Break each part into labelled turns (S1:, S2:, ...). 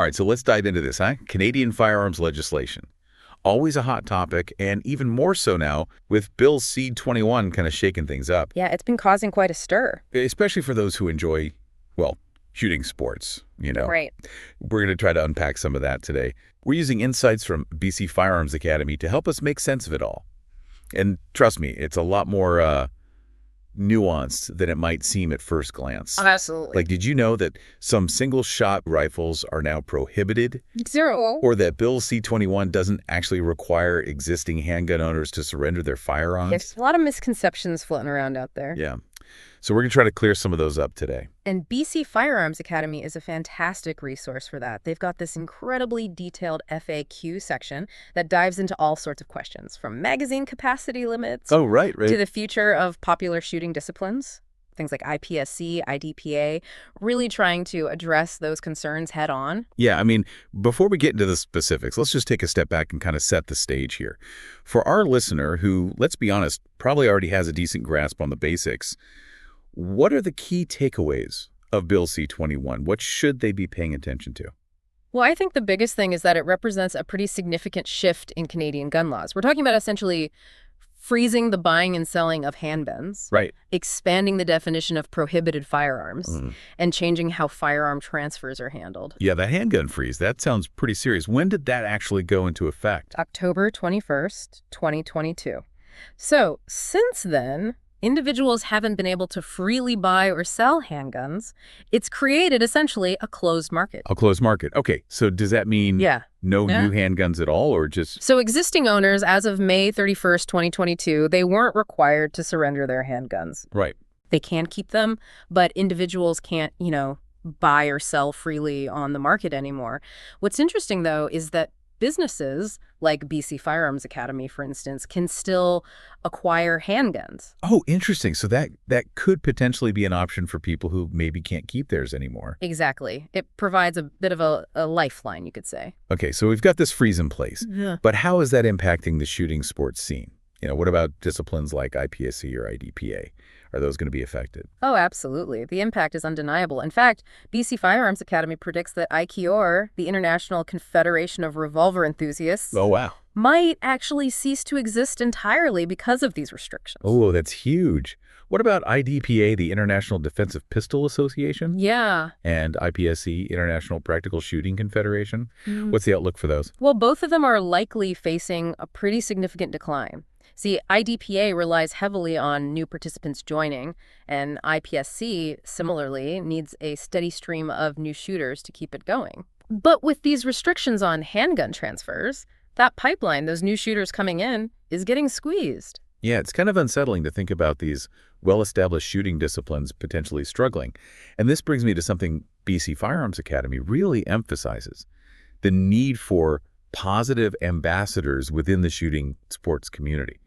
S1: All right, so let's dive into this, huh? Canadian firearms legislation. Always a hot topic, and even more so now with Bill C-21 kind of shaking things up,
S2: Yeah, it's been causing quite a stir.
S1: especially for those who enjoy, well, shooting sports.
S2: Right.
S1: We're going to try to unpack some of that today. We're using insights from BC Firearms Academy to help us make sense of it all. And trust me, it's a lot more nuanced than it might seem at first glance.
S2: Absolutely.
S1: Like, did you know that some single-shot rifles are now prohibited?
S2: Zero.
S1: Or that Bill C-21 doesn't actually require existing handgun owners to surrender their firearms?
S2: There's a lot of misconceptions floating around out there.
S1: Yeah. So we're going to try to clear some of those up today.
S2: And BC Firearms Academy is a fantastic resource for that. They've got this incredibly detailed FAQ section that dives into all sorts of questions, from magazine capacity limits
S1: Oh, right.
S2: to the future of popular shooting disciplines, things like IPSC, IDPA, really trying to address those concerns head on.
S1: Yeah, I mean, before we get into the specifics, let's just take a step back and kind of set the stage here. For our listener who, let's be honest, probably already has a decent grasp on the basics, what are the key takeaways of Bill C-21? What should they be paying attention to?
S2: Well, I think the biggest thing is that it represents a pretty significant shift in Canadian gun laws. We're talking about essentially freezing the buying and selling of handguns,
S1: Right.
S2: expanding the definition of prohibited firearms, and changing how firearm transfers are handled.
S1: Yeah, that handgun freeze, that sounds pretty serious. When did that actually go into effect?
S2: October 21st, 2022. So, since then, individuals haven't been able to freely buy or sell handguns. It's created essentially a closed market.
S1: A closed market. Okay, so does that mean no
S2: Yeah.
S1: new handguns at all, or just...
S2: So existing owners, as of May 31st, 2022, they weren't required to surrender their handguns.
S1: Right.
S2: They can keep them, but individuals can't, buy or sell freely on the market anymore. What's interesting, though, is that businesses like BC Firearms Academy, for instance, can still acquire handguns.
S1: Oh, interesting. So that could potentially be an option for people who maybe can't keep theirs anymore.
S2: Exactly. It provides a bit of a lifeline, you could say.
S1: Okay, so we've got this freeze in place.
S2: Yeah.
S1: But how is that impacting the shooting sports scene? What about disciplines like IPSC or IDPA? Are those going to be affected?
S2: Oh, absolutely. The impact is undeniable. In fact, BC Firearms Academy predicts that IKOR, the International Confederation of Revolver Enthusiasts,
S1: Oh, wow.
S2: might actually cease to exist entirely because of these restrictions.
S1: Oh, that's huge. What about IDPA, the International Defensive Pistol Association?
S2: Yeah.
S1: And IPSC, International Practical Shooting Confederation? What's the outlook for those?
S2: Well, both of them are likely facing a pretty significant decline. See, IDPA relies heavily on new participants joining, and IPSC, similarly, needs a steady stream of new shooters to keep it going. But with these restrictions on handgun transfers, that pipeline, those new shooters coming in, is getting squeezed.
S1: Yeah, it's kind of unsettling to think about these well-established shooting disciplines potentially struggling. And this brings me to something BC Firearms Academy really emphasizes: the need for positive ambassadors within the shooting sports community.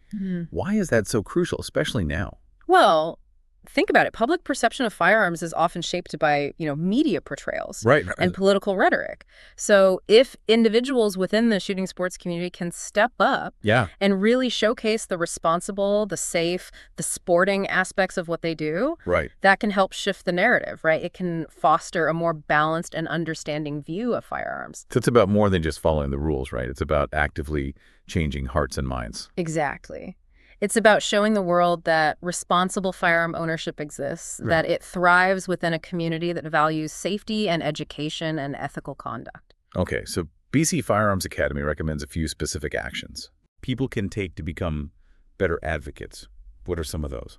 S1: Why is that so crucial, especially now?
S2: Well, think about it. Public perception of firearms is often shaped by, media portrayals
S1: Right.
S2: and political rhetoric. So if individuals within the shooting sports community can step up
S1: Yeah.
S2: and really showcase the responsible, the safe, the sporting aspects of what they do,
S1: Right.
S2: that can help shift the narrative, right? It can foster a more balanced and understanding view of firearms.
S1: So it's about more than just following the rules, right? It's about actively changing hearts and minds.
S2: Exactly. It's about showing the world that responsible firearm ownership exists, that it thrives within a community that values safety and education and ethical conduct.
S1: Okay, so BC Firearms Academy recommends a few specific actions people can take to become better advocates. What are some of those?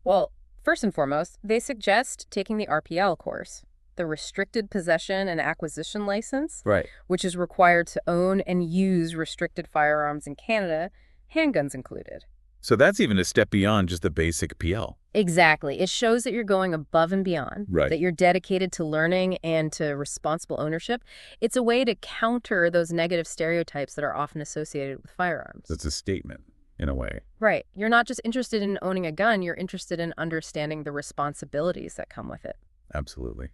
S2: Well, first and foremost, they suggest taking the RPL course, the Restricted Possession and Acquisition License,
S1: Right.
S2: which is required to own and use restricted firearms in Canada, handguns included.
S1: So that's even a step beyond just the basic PL.
S2: Exactly. It shows that you're going above and beyond,
S1: Right.
S2: that you're dedicated to learning and to responsible ownership. It's a way to counter those negative stereotypes that are often associated with firearms.
S1: That's a statement, in a way.
S2: Right. You're not just interested in owning a gun, you're interested in understanding the responsibilities that come with it.
S1: Absolutely.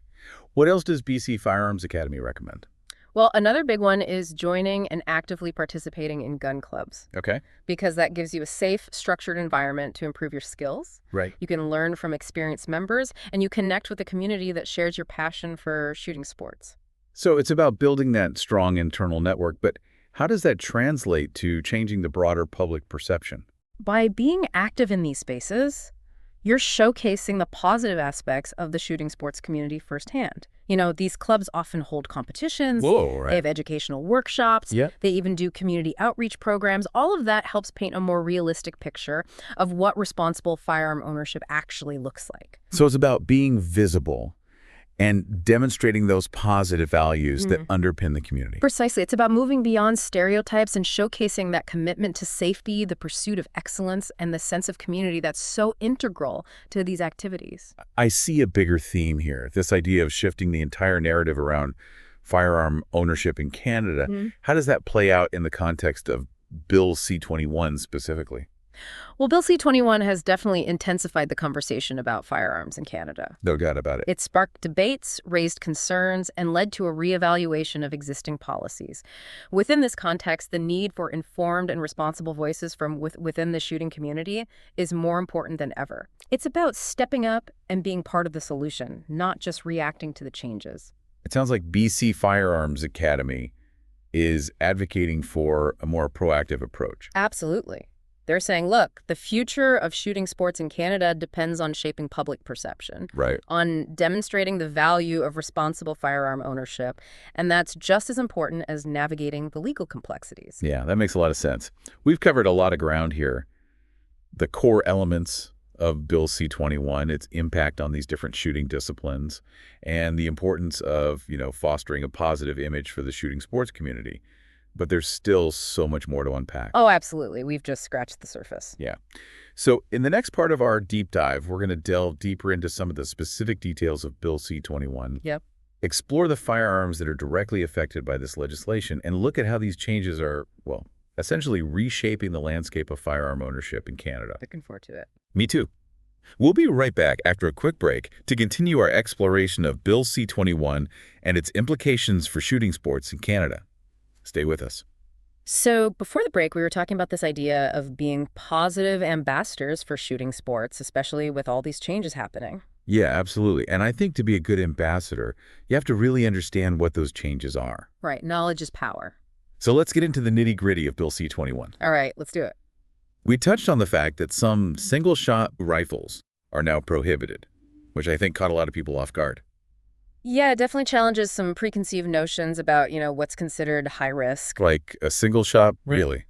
S1: What else does BC Firearms Academy recommend?
S2: Well, another big one is joining and actively participating in gun clubs,
S1: Okay.
S2: because that gives you a safe, structured environment to improve your skills.
S1: Right.
S2: You can learn from experienced members, and you connect with a community that shares your passion for shooting sports.
S1: So it's about building that strong internal network, but how does that translate to changing the broader public perception?
S2: By being active in these spaces, you're showcasing the positive aspects of the shooting sports community firsthand. These clubs often hold competitions,
S1: Whoa,
S2: they
S1: right.
S2: have educational workshops,
S1: Yeah.
S2: they even do community outreach programs. All of that helps paint a more realistic picture of what responsible firearm ownership actually looks like.
S1: So it's about being visible and demonstrating those positive values that underpin the community.
S2: Precisely. It's about moving beyond stereotypes and showcasing that commitment to safety, the pursuit of excellence, and the sense of community that's so integral to these activities.
S1: I see a bigger theme here, this idea of shifting the entire narrative around firearm ownership in Canada. How does that play out in the context of Bill C-21 specifically?
S2: Well, Bill C-21 has definitely intensified the conversation about firearms in Canada.
S1: No doubt about it.
S2: It sparked debates, raised concerns, and led to a reevaluation of existing policies. Within this context, the need for informed and responsible voices from within the shooting community is more important than ever. It's about stepping up and being part of the solution, not just reacting to the changes.
S1: It sounds like BC Firearms Academy is advocating for a more proactive approach.
S2: Absolutely. They're saying, look, the future of shooting sports in Canada depends on shaping public perception,
S1: Right.
S2: on demonstrating the value of responsible firearm ownership, and that's just as important as navigating the legal complexities.
S1: Yeah, that makes a lot of sense. We've covered a lot of ground here. The core elements of Bill C-21, its impact on these different shooting disciplines, and the importance of, fostering a positive image for the shooting sports community. But there's still so much more to unpack.
S2: Oh, absolutely. We've just scratched the surface.
S1: Yeah. So in the next part of our deep dive, we're going to delve deeper into some of the specific details of Bill C-21.
S2: Yep.
S1: Explore the firearms that are directly affected by this legislation and look at how these changes are, well, essentially reshaping the landscape of firearm ownership in Canada.
S2: Looking forward to it.
S1: Me too. We'll be right back after a quick break to continue our exploration of Bill C-21 and its implications for shooting sports in Canada. Stay with us.
S2: So before the break, we were talking about this idea of being positive ambassadors for shooting sports, especially with all these changes happening.
S1: Yeah, absolutely. And I think to be a good ambassador, you have to really understand what those changes are.
S2: Right. Knowledge is power.
S1: So let's get into the nitty-gritty of Bill C-21.
S2: All right, let's do it.
S1: We touched on the fact that some single-shot rifles are now prohibited, which I think caught a lot of people off guard.
S2: Yeah, it definitely challenges some preconceived notions about, what's considered high risk.
S1: Like a single shot? Really?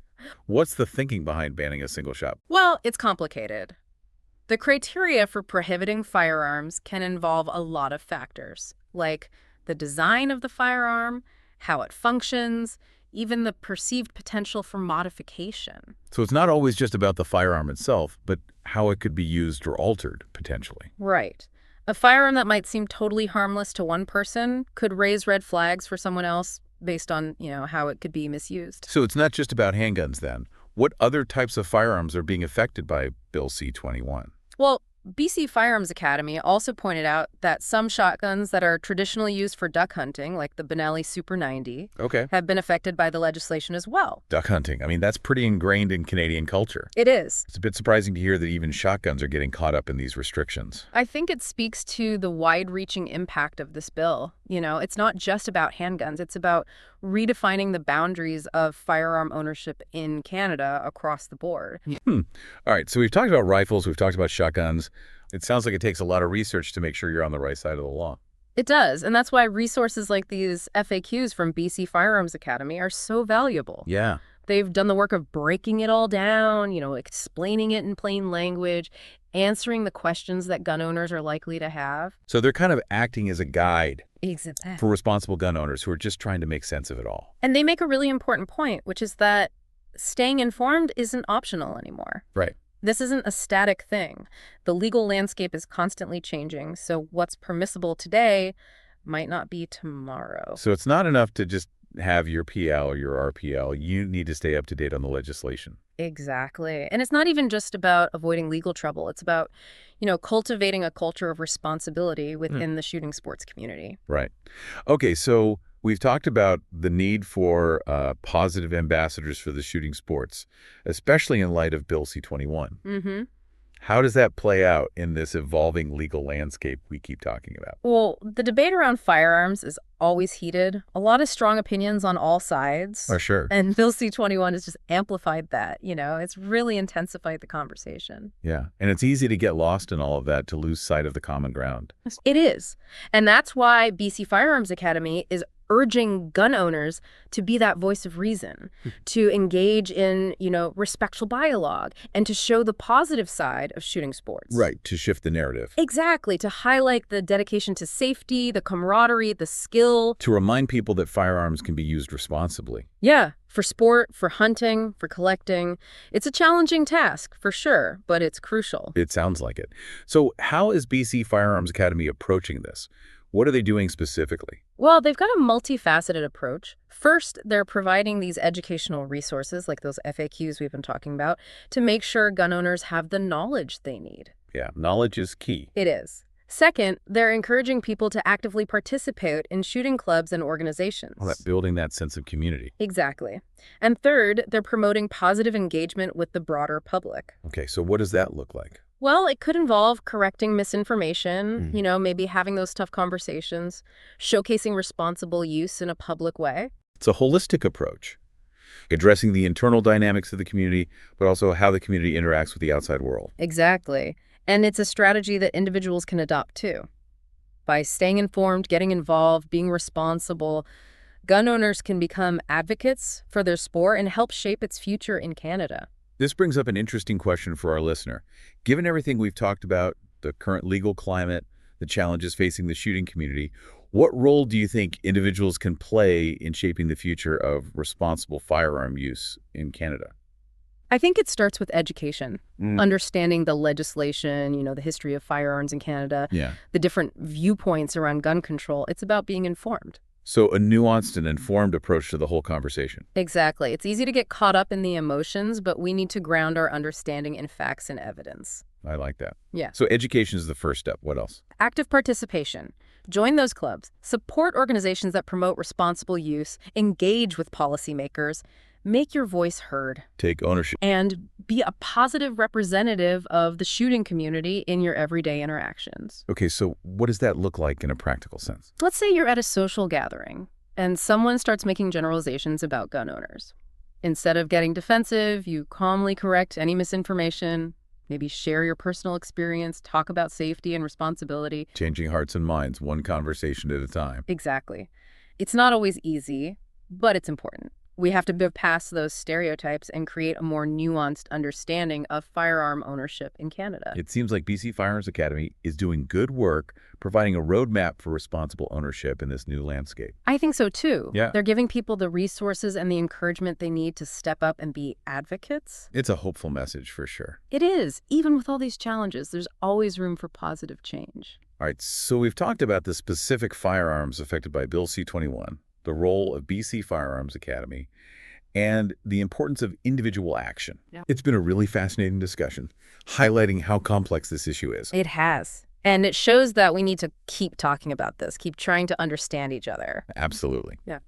S1: What's the thinking behind banning a single shot?
S2: Well, it's complicated. The criteria for prohibiting firearms can involve a lot of factors, like the design of the firearm, how it functions, even the perceived potential for modification.
S1: So it's not always just about the firearm itself, but how it could be used or altered, potentially.
S2: Right. A firearm that might seem totally harmless to one person could raise red flags for someone else based on, how it could be misused.
S1: So it's not just about handguns then. What other types of firearms are being affected by Bill C-21?
S2: Well, BC Firearms Academy also pointed out that some shotguns that are traditionally used for duck hunting, like the Benelli Super 90,
S1: Okay.
S2: have been affected by the legislation as well.
S1: Duck hunting. I mean, that's pretty ingrained in Canadian culture.
S2: It is.
S1: It's a bit surprising to hear that even shotguns are getting caught up in these restrictions.
S2: I think it speaks to the wide-reaching impact of this bill. It's not just about handguns. It's about redefining the boundaries of firearm ownership in Canada across the board.
S1: All right, so we've talked about rifles, we've talked about shotguns. It sounds like it takes a lot of research to make sure you're on the right side of the law.
S2: It does, and that's why resources like these FAQs from BC Firearms Academy are so valuable.
S1: Yeah.
S2: They've done the work of breaking it all down, explaining it in plain language, answering the questions that gun owners are likely to have.
S1: So they're kind of acting as a guide
S2: Exactly.
S1: for responsible gun owners who are just trying to make sense of it all.
S2: And they make a really important point, which is that staying informed isn't optional anymore.
S1: Right.
S2: This isn't a static thing. The legal landscape is constantly changing, so what's permissible today might not be tomorrow.
S1: So it's not enough to just have your PL or your RPL. You need to stay up to date on the legislation.
S2: Exactly. And it's not even just about avoiding legal trouble. It's about, cultivating a culture of responsibility within the shooting sports community.
S1: Right. Okay, so we've talked about the need for positive ambassadors for the shooting sports, especially in light of Bill C-21.
S2: Mm-hmm.
S1: How does that play out in this evolving legal landscape we keep talking about?
S2: Well, the debate around firearms is always heated. A lot of strong opinions on all sides.
S1: Oh, sure.
S2: And Bill C-21 has just amplified that, It's really intensified the conversation.
S1: Yeah. And it's easy to get lost in all of that, to lose sight of the common ground.
S2: It is. And that's why BC Firearms Academy is urging gun owners to be that voice of reason, to engage in, respectful dialogue, and to show the positive side of shooting sports.
S1: Right, to shift the narrative.
S2: Exactly, to highlight the dedication to safety, the camaraderie, the skill.
S1: To remind people that firearms can be used responsibly.
S2: Yeah, for sport, for hunting, for collecting. It's a challenging task, for sure, but it's crucial.
S1: It sounds like it. So how is BC Firearms Academy approaching this? What are they doing specifically?
S2: Well, they've got a multifaceted approach. First, they're providing these educational resources, like those FAQs we've been talking about, to make sure gun owners have the knowledge they need.
S1: Yeah, knowledge is key.
S2: It is. Second, they're encouraging people to actively participate in shooting clubs and organizations.
S1: Well, building that sense of community.
S2: Exactly. And third, they're promoting positive engagement with the broader public.
S1: Okay, so what does that look like?
S2: Well, it could involve correcting misinformation, maybe having those tough conversations, showcasing responsible use in a public way.
S1: It's a holistic approach, addressing the internal dynamics of the community, but also how the community interacts with the outside world.
S2: Exactly. And it's a strategy that individuals can adopt too. By staying informed, getting involved, being responsible, gun owners can become advocates for their sport and help shape its future in Canada.
S1: This brings up an interesting question for our listener. Given everything we've talked about, the current legal climate, the challenges facing the shooting community, what role do you think individuals can play in shaping the future of responsible firearm use in Canada?
S2: I think it starts with education, understanding the legislation, the history of firearms in Canada, the different viewpoints around gun control. It's about being informed.
S1: So a nuanced and informed approach to the whole conversation.
S2: Exactly. It's easy to get caught up in the emotions, but we need to ground our understanding in facts and evidence.
S1: I like that.
S2: Yeah.
S1: So education is the first step. What else?
S2: Active participation. Join those clubs. Support organizations that promote responsible use. Engage with policymakers. Make your voice heard.
S1: Take ownership.
S2: And be a positive representative of the shooting community in your everyday interactions.
S1: Okay, so what does that look like in a practical sense?
S2: Let's say you're at a social gathering and someone starts making generalizations about gun owners. Instead of getting defensive, you calmly correct any misinformation, maybe share your personal experience, talk about safety and responsibility.
S1: Changing hearts and minds, one conversation at a time.
S2: Exactly. It's not always easy, but it's important. We have to move past those stereotypes and create a more nuanced understanding of firearm ownership in Canada.
S1: It seems like BC Firearms Academy is doing good work providing a roadmap for responsible ownership in this new landscape.
S2: I think so, too.
S1: Yeah.
S2: They're giving people the resources and the encouragement they need to step up and be advocates.
S1: It's a hopeful message for sure.
S2: It is. Even with all these challenges, there's always room for positive change.
S1: All right, so we've talked about the specific firearms affected by Bill C-21, the role of BC Firearms Academy, and the importance of individual action.
S2: Yeah.
S1: It's been a really fascinating discussion, highlighting how complex this issue is.
S2: It has. And it shows that we need to keep talking about this, keep trying to understand each other.
S1: Absolutely.
S2: Yeah.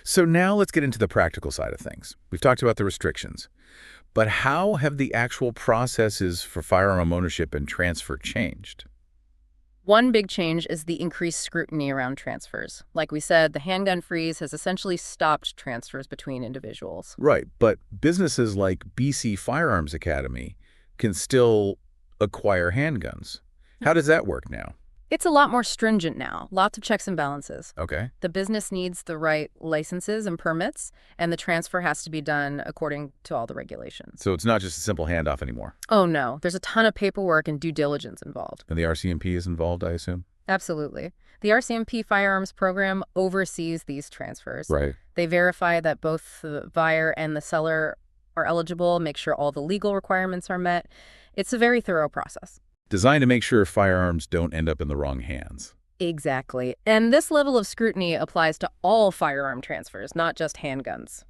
S1: So now let's get into the practical side of things. We've talked about the restrictions, but how have the actual processes for firearm ownership and transfer changed?
S2: One big change is the increased scrutiny around transfers. Like we said, the handgun freeze has essentially stopped transfers between individuals.
S1: Right, but businesses like BC Firearms Academy can still acquire handguns. How does that work now?
S2: It's a lot more stringent now, lots of checks and balances.
S1: Okay.
S2: The business needs the right licenses and permits, and the transfer has to be done according to all the regulations.
S1: So it's not just a simple handoff anymore.
S2: Oh, no. There's a ton of paperwork and due diligence involved.
S1: And the RCMP is involved, I assume?
S2: Absolutely. The RCMP firearms program oversees these transfers.
S1: Right.
S2: They verify that both the buyer and the seller are eligible, make sure all the legal requirements are met. It's a very thorough process.
S1: Designed to make sure firearms don't end up in the wrong hands.
S2: Exactly. And this level of scrutiny applies to all firearm transfers, not just handguns.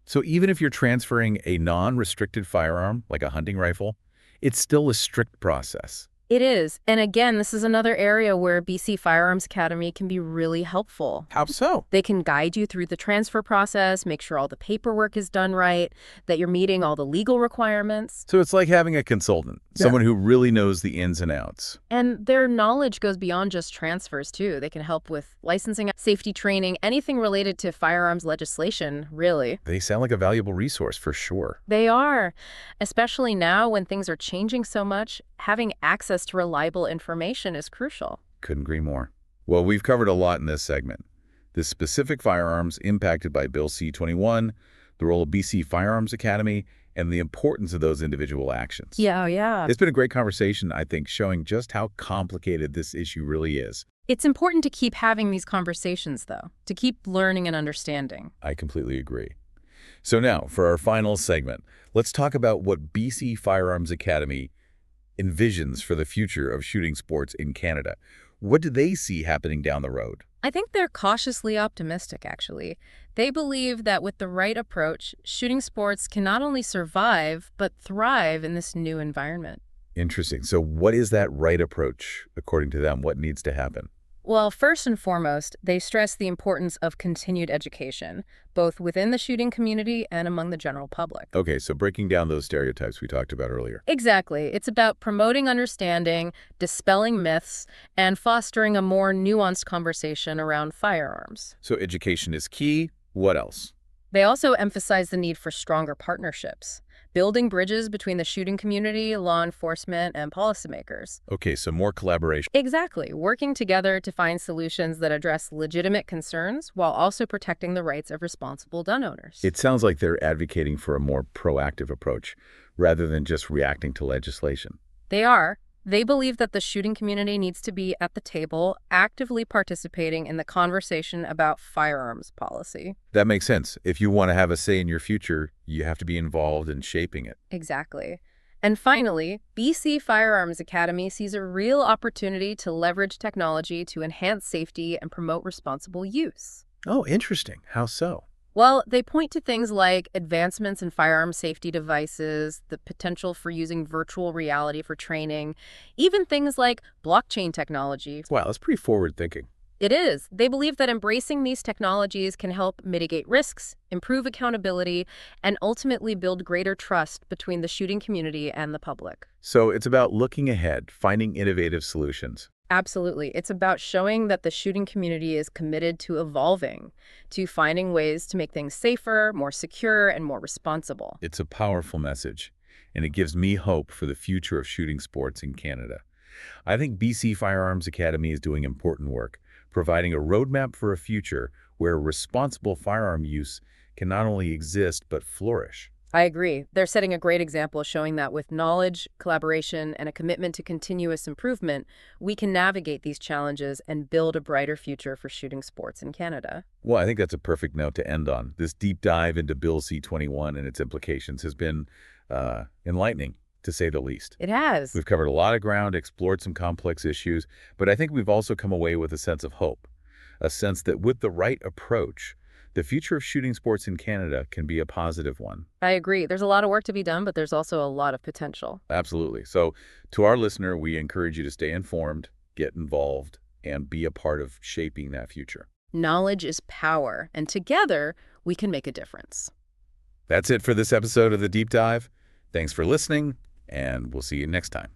S1: So even if you're transferring a non-restricted firearm, like a hunting rifle, it's still a strict process.
S2: It is. And again, this is another area where BC Firearms Academy can be really helpful.
S1: How so?
S2: They can guide you through the transfer process, make sure all the paperwork is done right, that you're meeting all the legal requirements.
S1: So it's like having a consultant, someone who really knows the ins and outs.
S2: And their knowledge goes beyond just transfers, too. They can help with licensing, safety training, anything related to firearms legislation, really.
S1: They sound like a valuable resource for sure.
S2: They are. Especially now when things are changing so much, having access to reliable information is crucial.
S1: Couldn't agree more. Well, we've covered a lot in this segment. The specific firearms impacted by Bill C-21, the role of BC Firearms Academy, and the importance of those individual actions.
S2: Yeah.
S1: It's been a great conversation, I think, showing just how complicated this issue really is.
S2: It's important to keep having these conversations, though, to keep learning and understanding.
S1: I completely agree. So now, for our final segment, let's talk about what BC Firearms Academy envisions for the future of shooting sports in Canada. What do they see happening down the road?
S2: I think they're cautiously optimistic, actually. They believe that with the right approach, shooting sports can not only survive, but thrive in this new environment.
S1: Interesting. So what is that right approach, according to them? What needs to happen?
S2: Well, first and foremost, they stress the importance of continued education, both within the shooting community and among the general public.
S1: Okay, so breaking down those stereotypes we talked about earlier.
S2: Exactly. It's about promoting understanding, dispelling myths, and fostering a more nuanced conversation around firearms.
S1: So education is key. What else?
S2: They also emphasize the need for stronger partnerships, building bridges between the shooting community, law enforcement, and policymakers.
S1: Okay, so more collaboration.
S2: Exactly, working together to find solutions that address legitimate concerns while also protecting the rights of responsible gun owners.
S1: It sounds like they're advocating for a more proactive approach rather than just reacting to legislation.
S2: They are. They believe that the shooting community needs to be at the table, actively participating in the conversation about firearms policy.
S1: That makes sense. If you want to have a say in your future, you have to be involved in shaping it.
S2: Exactly. And finally, BC Firearms Academy sees a real opportunity to leverage technology to enhance safety and promote responsible use.
S1: Oh, interesting. How so?
S2: Well, they point to things like advancements in firearm safety devices, the potential for using virtual reality for training, even things like blockchain technology.
S1: Wow, that's pretty forward thinking.
S2: It is. They believe that embracing these technologies can help mitigate risks, improve accountability, and ultimately build greater trust between the shooting community and the public.
S1: So it's about looking ahead, finding innovative solutions.
S2: Absolutely. It's about showing that the shooting community is committed to evolving, to finding ways to make things safer, more secure, and more responsible.
S1: It's a powerful message, and it gives me hope for the future of shooting sports in Canada. I think BC Firearms Academy is doing important work, providing a roadmap for a future where responsible firearm use can not only exist but flourish.
S2: I agree. They're setting a great example showing that with knowledge, collaboration, and a commitment to continuous improvement, we can navigate these challenges and build a brighter future for shooting sports in Canada.
S1: Well, I think that's a perfect note to end on. This deep dive into Bill C-21 and its implications has been enlightening, to say the least.
S2: It has.
S1: We've covered a lot of ground, explored some complex issues, but I think we've also come away with a sense of hope, a sense that with the right approach, the future of shooting sports in Canada can be a positive one.
S2: I agree. There's a lot of work to be done, but there's also a lot of potential.
S1: Absolutely. So to our listener, we encourage you to stay informed, get involved, and be a part of shaping that future.
S2: Knowledge is power, and together we can make a difference.
S1: That's it for this episode of The Deep Dive. Thanks for listening, and we'll see you next time.